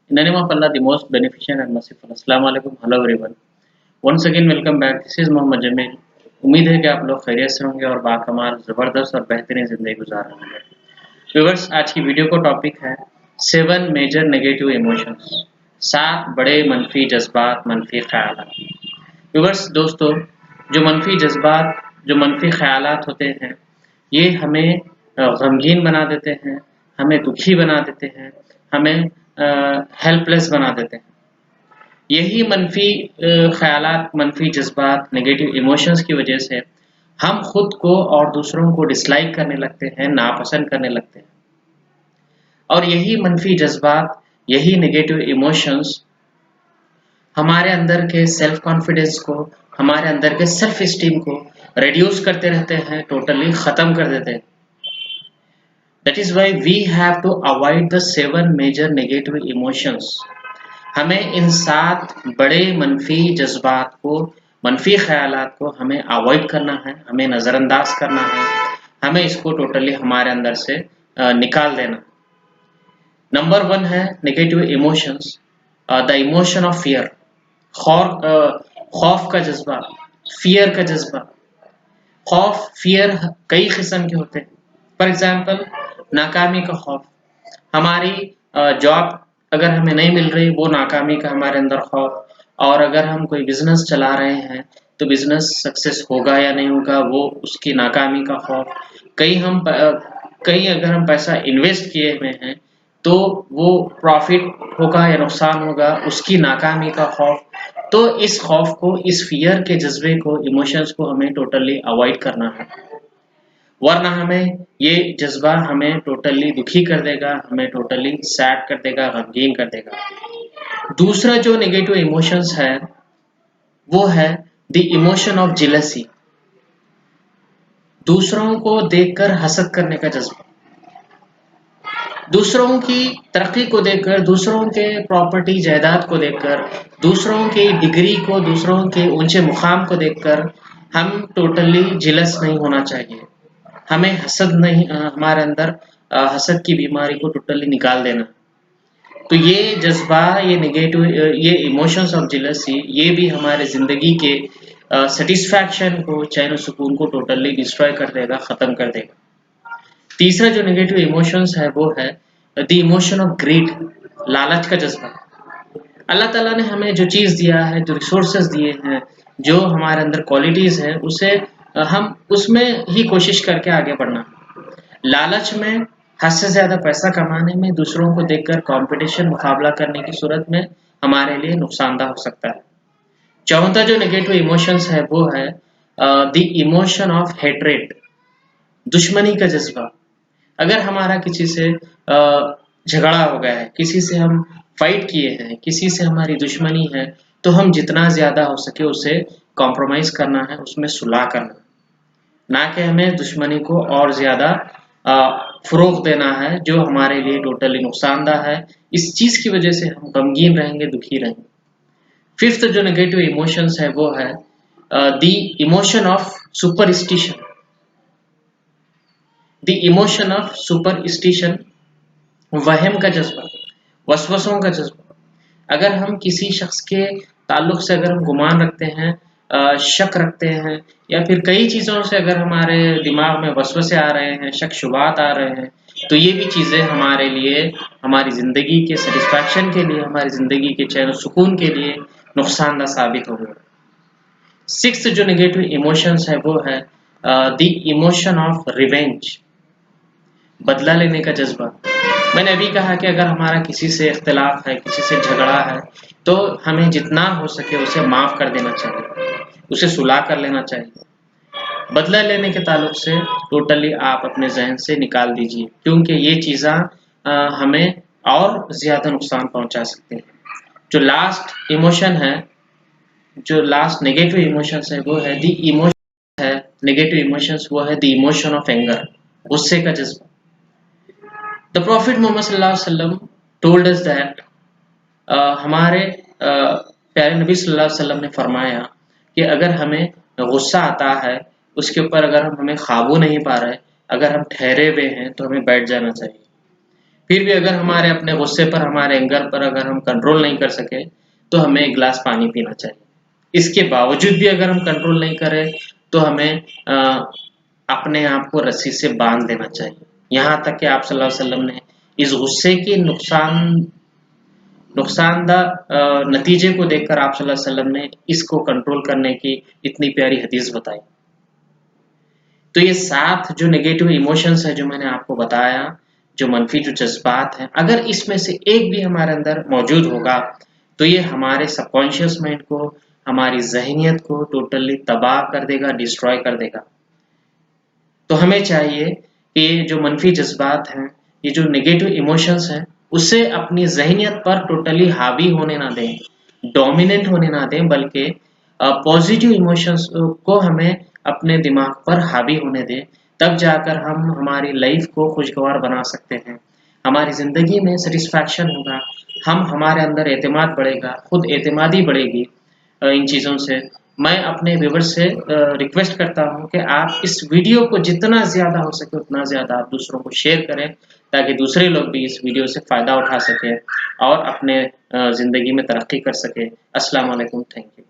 In the name of Allah, the most beneficent and merciful. Assalamu alaikum. Hello everyone. Once again welcome back. This is Mohammad Jameel. उम्मीद है कि आप लोग खैरियत से होंगे और बाकमाल ज़बरदस्त और बेहतरीन ज़िंदगी गुजार रहे होंगे। व्यूअर्स, आज की वीडियो का टॉपिक है 7 मेजर नेगेटिव इमोशंस, 7 बड़े मनफी जज्बात, मनफी ख्यालात। व्यूअर्स दोस्तों, जो मनफी जज्बात, जो मनफी ख्यालात होते हैं, ये हमें गमगीन बना देते हैं, हमें दुखी बना देते हैं, हमें हेल्पलेस बना देते हैं। यही मनफी ख्यालात, मनफी जज्बात, नेगेटिव इमोशंस की वजह से हम खुद को और दूसरों को डिसलाइक करने लगते हैं, नापसंद करने लगते हैं। और यही मनफी जज्बात, यही नेगेटिव इमोशंस हमारे अंदर के सेल्फ कॉन्फिडेंस को, हमारे अंदर के सेल्फ स्टीम को रिड्यूस करते रहते हैं, टोटली ख़त्म कर देते हैं। That is why we have to avoid the 7 major negative emotions. हमें इन 7 बड़े मनफी जज्बात को, मनफी ख्यालात को हमें अवॉइड करना है, हमें नज़रअंदाज करना है, हमें इसको टोटली हमारे अंदर से निकाल देना। नंबर 1 है negative emotions, the emotion of fear, खौफ का जज्बा, फियर का जज्बा। खौफ, फियर कई किस्म के होते हैं। फॉर एग्जाम्पल, नाकामी का खौफ, हमारी जॉब अगर हमें नहीं मिल रही, वो नाकामी का हमारे अंदर खौफ। और अगर हम कोई बिजनेस चला रहे हैं तो बिजनेस सक्सेस होगा या नहीं होगा, वो उसकी नाकामी का खौफ। कहीं अगर हम पैसा इन्वेस्ट किए हुए हैं तो वो प्रॉफिट होगा या नुकसान होगा, उसकी नाकामी का खौफ। तो इस खौफ को, इस फियर के जज्बे को, इमोशंस को हमें टोटली अवॉइड करना है, वरना हमें ये जज्बा हमें टोटली दुखी कर देगा, हमें टोटली सैड कर देगा, गमगीन कर देगा। दूसरा जो नेगेटिव इमोशंस है वो है द इमोशन ऑफ जेलसी, दूसरों को देखकर हसद करने का जज्बा। दूसरों की तरक्की को देखकर, दूसरों के प्रॉपर्टी जायदाद को देखकर, दूसरों की डिग्री को, दूसरों के ऊंचे मुकाम को देखकर हम टोटली जेलस नहीं होना चाहिए। हमें हसद नहीं, हमारे अंदर हसद की बीमारी को टोटली निकाल देना। तो ये जज्बा, ये नेगेटिव, ये इमोशंस ऑफ जेलसी, ये भी हमारे ज़िंदगी के सेटिस्फैक्शन को, चैन और सुकून को टोटली डिस्ट्रॉय कर देगा, ख़त्म कर देगा। तीसरा जो नेगेटिव इमोशंस है वो है द इमोशन ऑफ ग्रीड, लालच का जज्बा। अल्लाह ताला ने हमें जो चीज़ दिया है, जो रिसोर्सेज दिए हैं, जो हमारे अंदर क्वालिटीज़ हैं, उसे हम उसमें ही कोशिश करके आगे बढ़ना। लालच में, हद से ज़्यादा पैसा कमाने में, दूसरों को देखकर कंपटीशन, मुकाबला करने की सूरत में हमारे लिए नुकसानदायक हो सकता है। चौथा जो नेगेटिव इमोशंस है वो है द इमोशन ऑफ हेट्रेड, दुश्मनी का जज्बा। अगर हमारा किसी से झगड़ा हो गया है, किसी से हम फाइट किए हैं, किसी से हमारी दुश्मनी है, तो हम जितना ज़्यादा हो सके उसे कॉम्प्रोमाइज़ करना है, उसमें सुलह करना है, ना कि हमें दुश्मनी को और ज़्यादा फ़रोग़ देना है, जो हमारे लिए टोटली नुकसानदायक है। इस चीज़ की वजह से हम गमगीन रहेंगे, दुखी रहेंगे। फिफ्थ जो नेगेटिव इमोशंस है वो है the emotion of superstition, the emotion of superstition, वहम का जज्बा, वसवसों का जज्बा। अगर हम किसी शख्स के ताल्लुक से अगर हम गुमान रखते हैं, शक रखते हैं, या फिर कई चीज़ों से अगर हमारे दिमाग में वसवसे आ रहे हैं, शक शुबात आ रहे हैं, तो ये भी चीज़ें हमारे लिए, हमारी ज़िंदगी के सेटिस्फैक्शन के लिए, हमारी ज़िंदगी के चैन और सुकून के लिए नुकसानदायक साबित होंगे। सिक्स्थ जो नेगेटिव इमोशंस है वो है द इमोशन ऑफ रिवेंज, बदला लेने का जज्बा। मैंने अभी कहा कि अगर हमारा किसी से इख्तिलाफ है, किसी से झगड़ा है, तो हमें जितना हो सके उसे माफ़ कर देना चाहिए, उसे सुलह कर लेना चाहिए। बदला लेने के ताल्लुक से टोटली आप अपने जहन से निकाल दीजिए, क्योंकि ये चीज़ें हमें और ज़्यादा नुकसान पहुंचा सकते हैं। जो लास्ट इमोशन है, जो लास्ट नेगेटिव इमोशंस है वो है द इमोशन है, नेगेटिव इमोशंस वो है द इमोशन ऑफ एंगर, गुस्से का जज्बा। द प्रॉफिट मोहम्मद सल्लल्लाहु अलैहि वसल्लम टोल्ड अस दैट, हमारे प्यारे नबी सल्लल्लाहु अलैहि वसल्लम ने फरमाया कि अगर हमें गुस्सा आता है, उसके ऊपर अगर हम हमें काबू नहीं पा रहे, अगर हम ठहरे हुए हैं, तो हमें बैठ जाना चाहिए। फिर भी अगर हमारे अपने गुस्से पर, हमारे एंगर पर अगर हम कंट्रोल नहीं कर सके, तो हमें एक गिलास पानी पीना चाहिए। इसके बावजूद भी अगर हम कंट्रोल नहीं करें, तो हमें अपने आप को रस्सी से बांध देना चाहिए। यहाँ तक कि आप सल्लल्लाहु अलैहि वसल्लम ने इस गुस्से की नुकसानदा नतीजे को देखकर आप सल्लल्लाहु अलैहि वसल्लम ने इसको कंट्रोल करने की इतनी प्यारी हदीस बताई। तो ये 7 जो नेगेटिव इमोशंस है जो मैंने आपको बताया, जो मनफी जो जज्बात हैं, अगर इसमें से एक भी हमारे अंदर मौजूद होगा, तो ये हमारे सबकॉन्शियस माइंड को, हमारी ज़हनियत को टोटली तबाह कर देगा, डिस्ट्रॉय कर देगा। तो हमें चाहिए कि ये जो मनफी जज्बात हैं, ये जो नेगेटिव इमोशंस हैं, उसे अपनी ज़हनियत पर टोटली हावी होने ना दें, डोमिनेंट होने ना दें, बल्कि पॉजिटिव इमोशंस को हमें अपने दिमाग पर हावी होने दें। तब जाकर हम हमारी लाइफ को खुशगवार बना सकते हैं, हमारी ज़िंदगी में सेटिस्फैक्शन होगा, हमारे अंदर एतमाद बढ़ेगा, खुद एतमादी बढ़ेगी। इन चीज़ों से मैं अपने व्यूअर्स से रिक्वेस्ट करता हूँ कि आप इस वीडियो को जितना ज़्यादा हो सके उतना ज़्यादा आप दूसरों को शेयर करें, ताकि दूसरे लोग भी इस वीडियो से फ़ायदा उठा सकें और अपने ज़िंदगी में तरक्की कर सकें। अस्सलाम वालेकुम, थैंक यू।